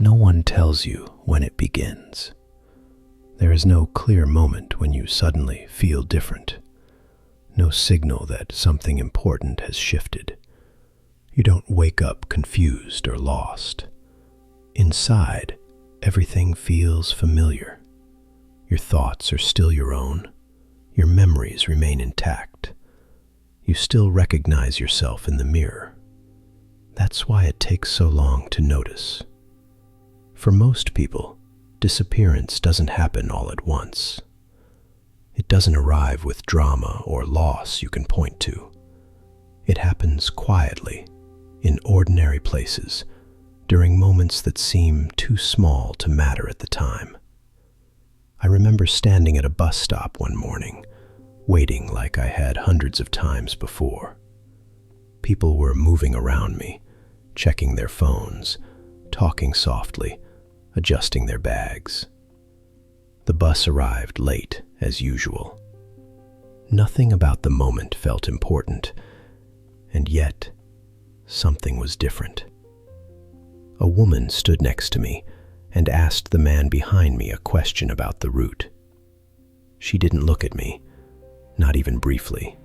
No one tells you when it begins. There is no clear moment when you suddenly feel different. No signal that something important has shifted. You don't wake up confused or lost. Inside, everything feels familiar. Your thoughts are still your own. Your memories remain intact. You still recognize yourself in the mirror. That's why it takes so long to notice. For most people, disappearance doesn't happen all at once. It doesn't arrive with drama or loss you can point to. It happens quietly, in ordinary places, during moments that seem too small to matter at the time. I remember standing at a bus stop one morning, waiting like I had hundreds of times before. People were moving around me, checking their phones, talking softly, adjusting their bags. The bus arrived late, as usual. Nothing about the moment felt important, and yet something was different. A woman stood next to me and asked the man behind me a question about the route. She didn't look at me, not even briefly.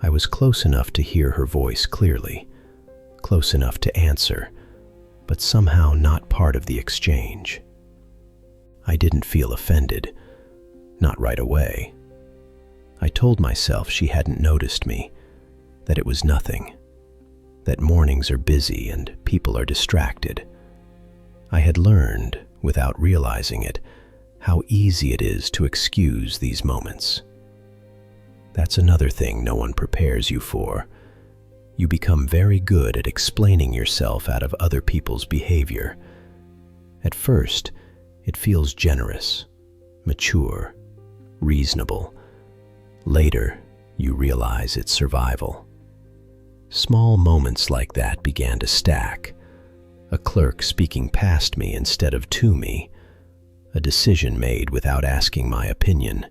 I was close enough to hear her voice clearly, close enough to answer, but somehow not part of the exchange. I didn't feel offended, not right away. I told myself she hadn't noticed me, that it was nothing, that mornings are busy and people are distracted. I had learned, without realizing it, how easy it is to excuse these moments. That's another thing no one prepares you for. You become very good at explaining yourself out of other people's behavior. At first, it feels generous, mature, reasonable. Later, you realize it's survival. Small moments like that began to stack. A clerk speaking past me instead of to me. A decision made without asking my opinion.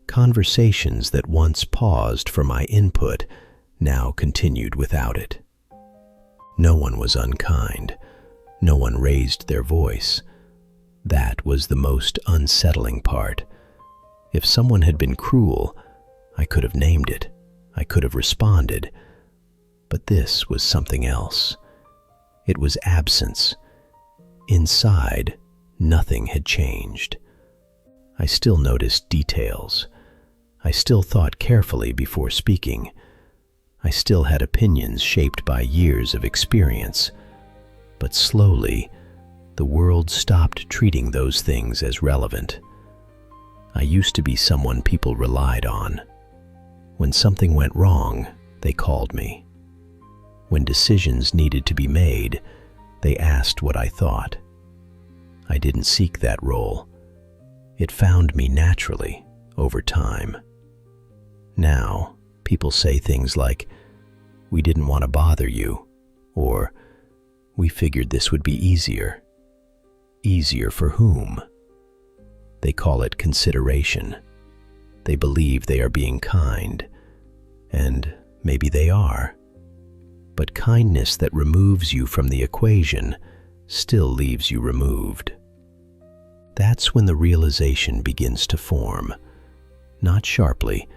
Conversations that once paused for my input now continued without it. No one was unkind. No one raised their voice. That was the most unsettling part. If someone had been cruel, I could have named it. I could have responded. But this was something else. It was absence. Inside, nothing had changed. I still noticed details. I still thought carefully before speaking. I still had opinions shaped by years of experience. But slowly, the world stopped treating those things as relevant. I used to be someone people relied on. When something went wrong, they called me. When decisions needed to be made, they asked what I thought. I didn't seek that role. It found me naturally, over time. Now, people say things like, "We didn't want to bother you," or "We figured this would be easier." Easier for whom? They call it consideration. They believe they are being kind, and maybe they are. But kindness that removes you from the equation still leaves you removed. That's when the realization begins to form. Not sharply,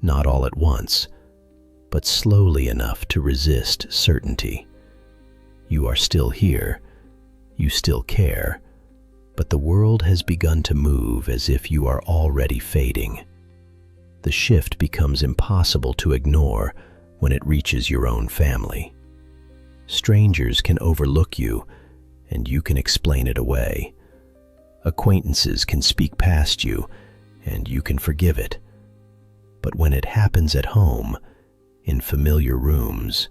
not all at once, but slowly enough to resist certainty. You are still here, you still care, but the world has begun to move as if you are already fading. The shift becomes impossible to ignore when it reaches your own family. Strangers can overlook you, and you can explain it away. Acquaintances can speak past you, and you can forgive it. But when it happens at home, in familiar rooms,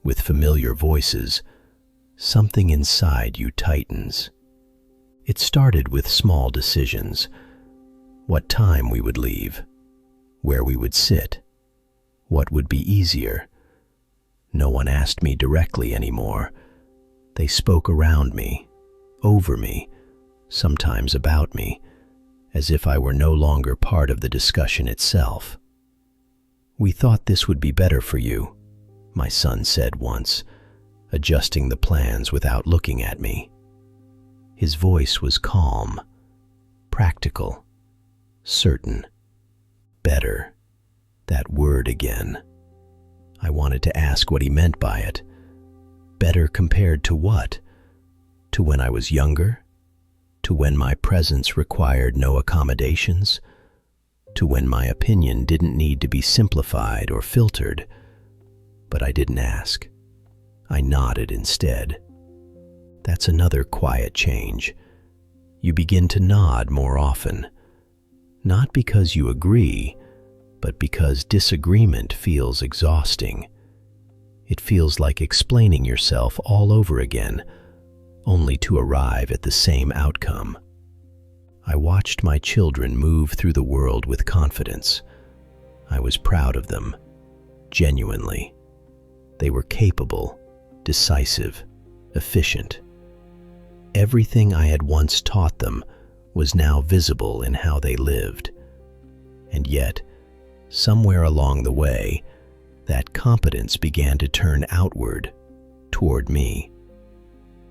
with familiar voices, something inside you tightens. It started with small decisions. What time we would leave, where we would sit, what would be easier. No one asked me directly anymore. They spoke around me, over me, sometimes about me, as if I were no longer part of the discussion itself. "We thought this would be better for you," my son said once. adjusting the plans without looking at me. His voice was calm, practical, certain. Better. That word again. I wanted to ask what he meant by it. Better compared to what? To when I was younger? To when my presence required no accommodations? To when my opinion didn't need to be simplified or filtered? But I didn't ask. I nodded instead. That's another quiet change. You begin to nod more often. Not because you agree, but because disagreement feels exhausting. It feels like explaining yourself all over again, only to arrive at the same outcome. I watched my children move through the world with confidence. I was proud of them, genuinely. They were capable, decisive, efficient. Everything I had once taught them was now visible in how they lived. And yet, somewhere along the way, that competence began to turn outward, toward me.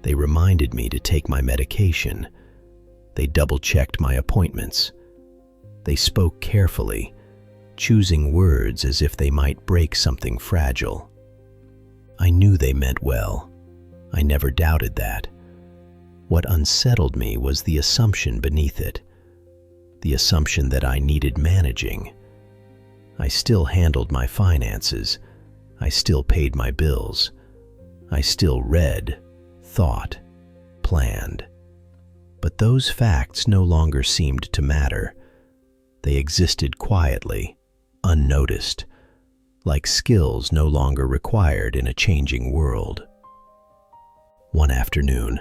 They reminded me to take my medication. They double-checked my appointments. They spoke carefully, choosing words as if they might break something fragile. I knew they meant well. I never doubted that. What unsettled me was the assumption beneath it, the assumption that I needed managing. I still handled my finances. I still paid my bills. I still read, thought, planned. But those facts no longer seemed to matter. They existed quietly, unnoticed, like skills no longer required in a changing world. One afternoon,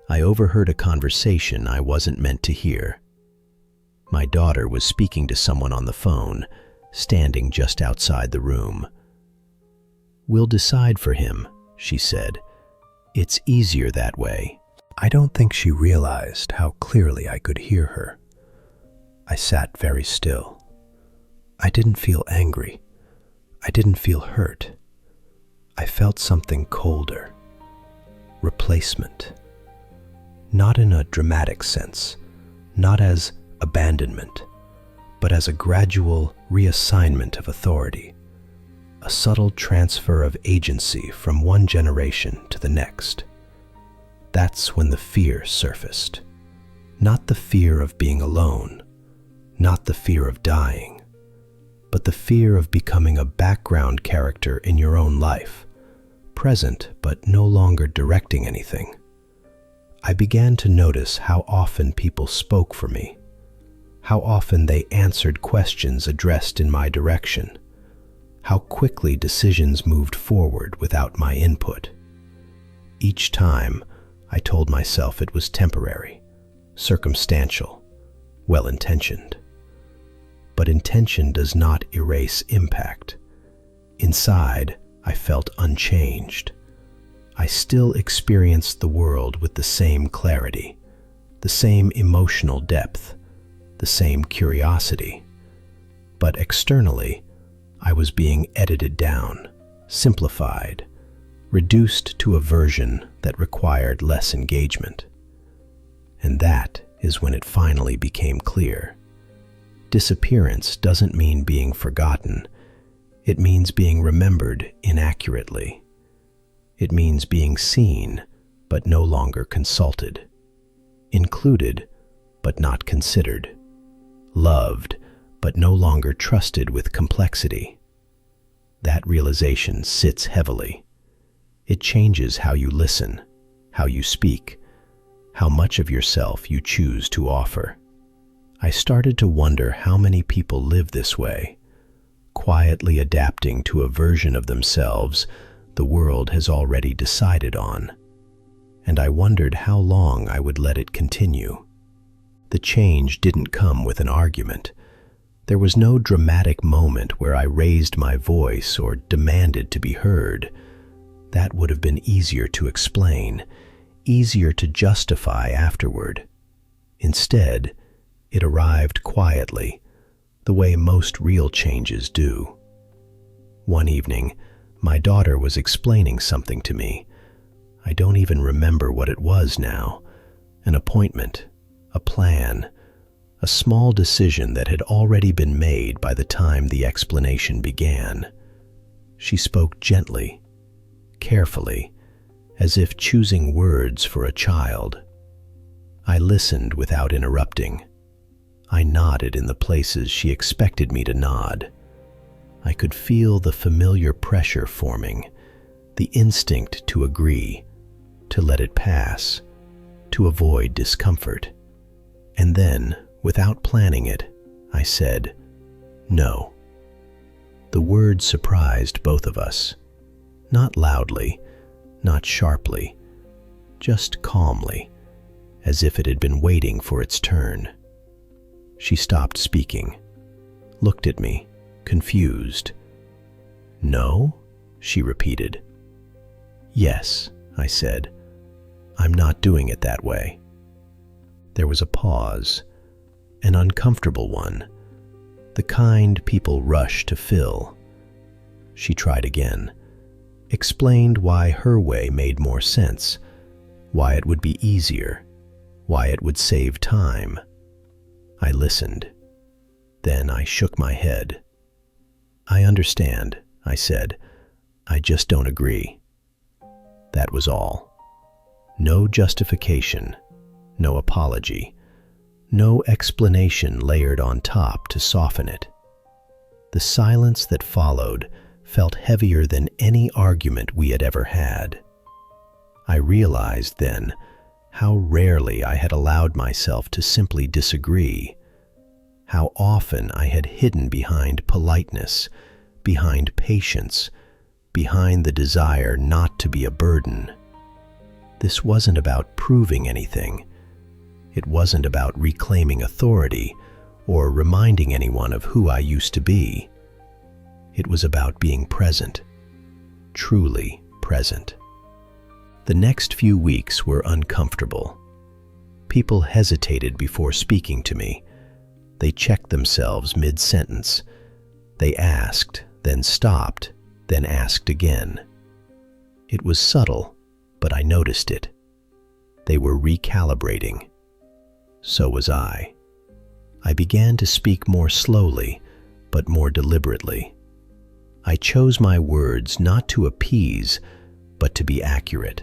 I overheard a conversation I wasn't meant to hear. My daughter was speaking to someone on the phone, standing just outside the room. "We'll decide for him," she said. "It's easier that way." I don't think she realized how clearly I could hear her. I sat very still. I didn't feel angry. I didn't feel hurt. I felt something colder. Replacement. Not in a dramatic sense, not as abandonment, but as a gradual reassignment of authority, a subtle transfer of agency from one generation to the next. That's when the fear surfaced. Not the fear of being alone, not the fear of dying, but the fear of becoming a background character in your own life, present but no longer directing anything. I began to notice how often people spoke for me, how often they answered questions addressed in my direction, how quickly decisions moved forward without my input. Each time, I told myself it was temporary, circumstantial, well-intentioned. But intention does not erase impact. Inside, I felt unchanged. I still experienced the world with the same clarity, the same emotional depth, the same curiosity. But externally, I was being edited down, simplified, reduced to a version that required less engagement. And that is when it finally became clear. Disappearance doesn't mean being forgotten. It means being remembered inaccurately. It means being seen, but no longer consulted. Included, but not considered. Loved, but no longer trusted with complexity. That realization sits heavily. It changes how you listen, how you speak, how much of yourself you choose to offer. I started to wonder how many people live this way, quietly adapting to a version of themselves the world has already decided on. And I wondered how long I would let it continue. The change didn't come with an argument. There was no dramatic moment where I raised my voice or demanded to be heard. That would have been easier to explain, easier to justify afterward. Instead, it arrived quietly, the way most real changes do. One evening, my daughter was explaining something to me, I don't even remember what it was now. An appointment, a plan, a small decision that had already been made by the time the explanation began. She spoke gently, carefully, as if choosing words for a child. I listened without interrupting. I nodded in the places she expected me to nod. I could feel the familiar pressure forming, the instinct to agree, to let it pass, to avoid discomfort. And then, without planning it, I said, "No." The word surprised both of us. Not loudly, not sharply, just calmly, as if it had been waiting for its turn. She stopped speaking, looked at me, confused. "No?" she repeated. "Yes," I said. "I'm not doing it that way." There was a pause, an uncomfortable one, the kind people rush to fill. She tried again, explained why her way made more sense, why it would be easier, why it would save time. I listened. Then I shook my head. "I understand," I said. "I just don't agree." That was all. No justification, no apology, no explanation layered on top to soften it. The silence that followed felt heavier than any argument we had ever had. I realized then how rarely I had allowed myself to simply disagree, how often I had hidden behind politeness, behind patience, behind the desire not to be a burden. This wasn't about proving anything. It wasn't about reclaiming authority or reminding anyone of who I used to be. It was about being present, truly present. The next few weeks were uncomfortable. People hesitated before speaking to me. They checked themselves mid-sentence. They asked, then stopped, then asked again. It was subtle, but I noticed it. They were recalibrating. So was I. I began to speak more slowly, but more deliberately. I chose my words not to appease, but to be accurate.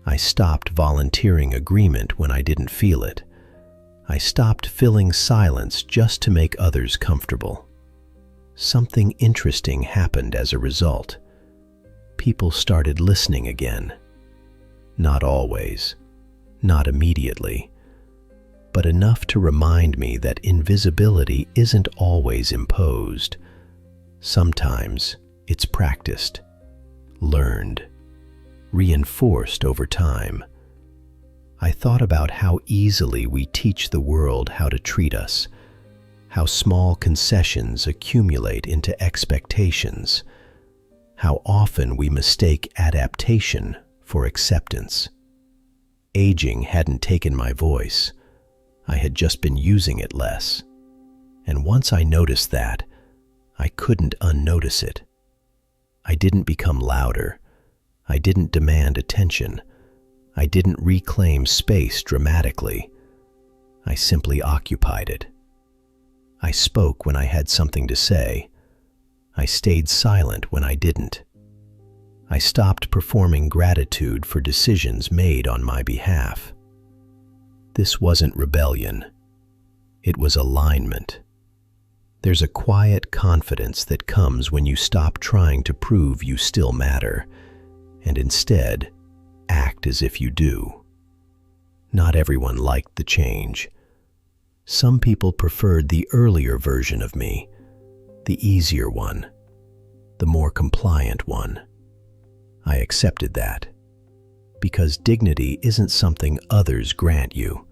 I stopped volunteering agreement when I didn't feel it. I stopped filling silence just to make others comfortable. Something interesting happened as a result. People started listening again. Not always, not immediately, but enough to remind me that invisibility isn't always imposed. Sometimes it's practiced, learned, reinforced over time. I thought about how easily we teach the world how to treat us, how small concessions accumulate into expectations, how often we mistake adaptation for acceptance. Aging hadn't taken my voice. I had just been using it less. And once I noticed that, I couldn't unnotice it. I didn't become louder. I didn't demand attention. I didn't reclaim space dramatically. I simply occupied it. I spoke when I had something to say. I stayed silent when I didn't. I stopped performing gratitude for decisions made on my behalf. This wasn't rebellion. It was alignment. There's a quiet confidence that comes when you stop trying to prove you still matter, and instead act as if you do. Not everyone liked the change. Some people preferred the earlier version of me, the easier one, the more compliant one. I accepted that, because dignity isn't something others grant you.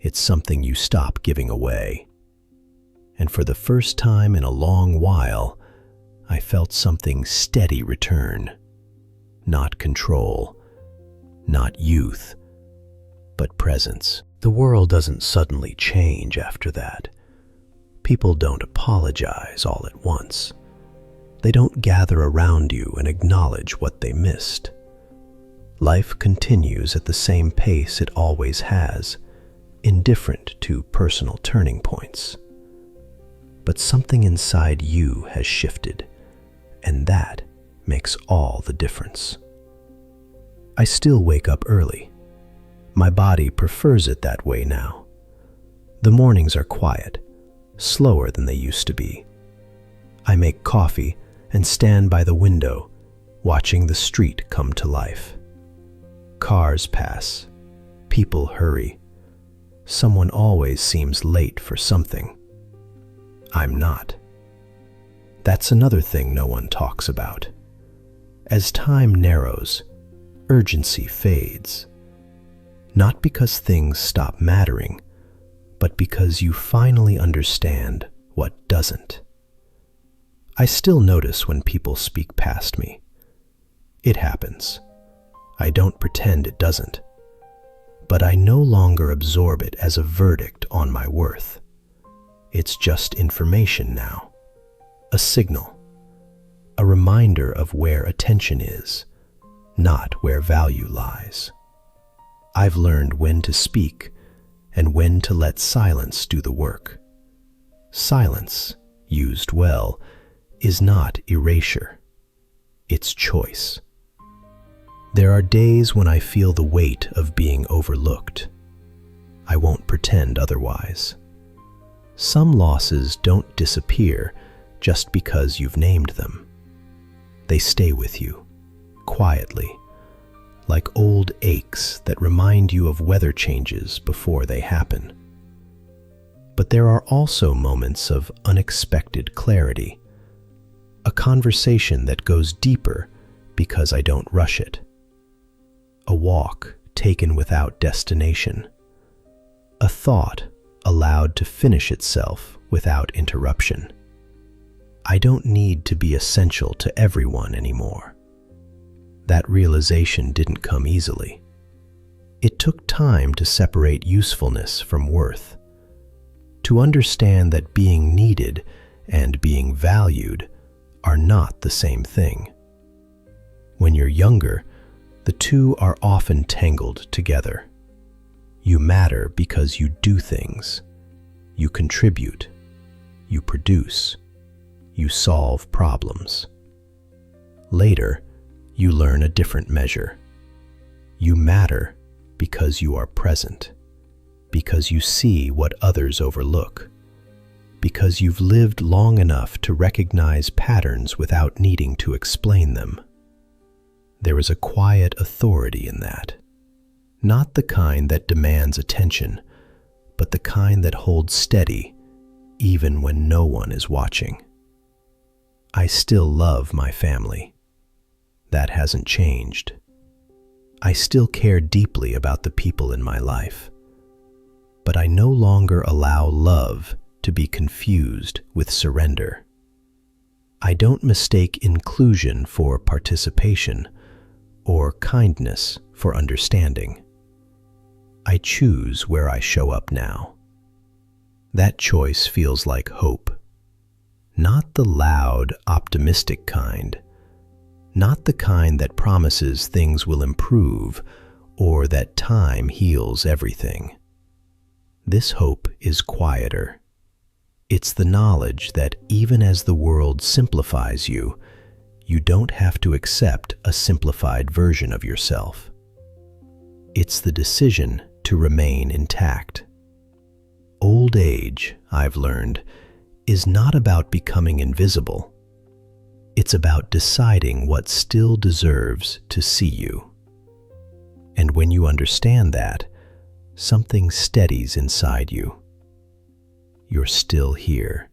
It's something you stop giving away. And for the first time in a long while, I felt something steady return. Not control, not youth, but presence. The world doesn't suddenly change after that. People don't apologize all at once. They don't gather around you and acknowledge what they missed. Life continues at the same pace it always has, indifferent to personal turning points. But something inside you has shifted, and that makes all the difference. I still wake up early. My body prefers it that way now. The mornings are quiet, slower than they used to be. I make coffee and stand by the window, watching the street come to life. Cars pass, people hurry. Someone always seems late for something. I'm not. That's another thing no one talks about. As time narrows, urgency fades. Not because things stop mattering, but because you finally understand what doesn't. I still notice when people speak past me. It happens. I don't pretend it doesn't. But I no longer absorb it as a verdict on my worth. It's just information now. A signal. A reminder of where attention is, not where value lies. I've learned when to speak and when to let silence do the work. Silence, used well, is not erasure. It's choice. There are days when I feel the weight of being overlooked. I won't pretend otherwise. Some losses don't disappear just because you've named them. They stay with you, quietly, like old aches that remind you of weather changes before they happen. But there are also moments of unexpected clarity, a conversation that goes deeper because I don't rush it, a walk taken without destination, a thought allowed to finish itself without interruption. I don't need to be essential to everyone anymore. That realization didn't come easily. It took time to separate usefulness from worth, to understand that being needed and being valued are not the same thing. When you're younger, the two are often tangled together. You matter because you do things. You contribute. You produce. You solve problems. Later, you learn a different measure. You matter because you are present, because you see what others overlook, because you've lived long enough to recognize patterns without needing to explain them. There is a quiet authority in that, not the kind that demands attention, but the kind that holds steady even when no one is watching. I still love my family. That hasn't changed. I still care deeply about the people in my life, but I no longer allow love to be confused with surrender. I don't mistake inclusion for participation or kindness for understanding. I choose where I show up now. That choice feels like hope. Not the loud, optimistic kind. Not the kind that promises things will improve or that time heals everything. This hope is quieter. It's the knowledge that even as the world simplifies you, you don't have to accept a simplified version of yourself. It's the decision to remain intact. Old age, I've learned, is not about becoming invisible. It's about deciding what still deserves to see you. And when you understand that, something steadies inside you. You're still here.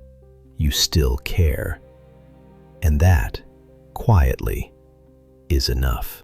You still care. And that, quietly, is enough.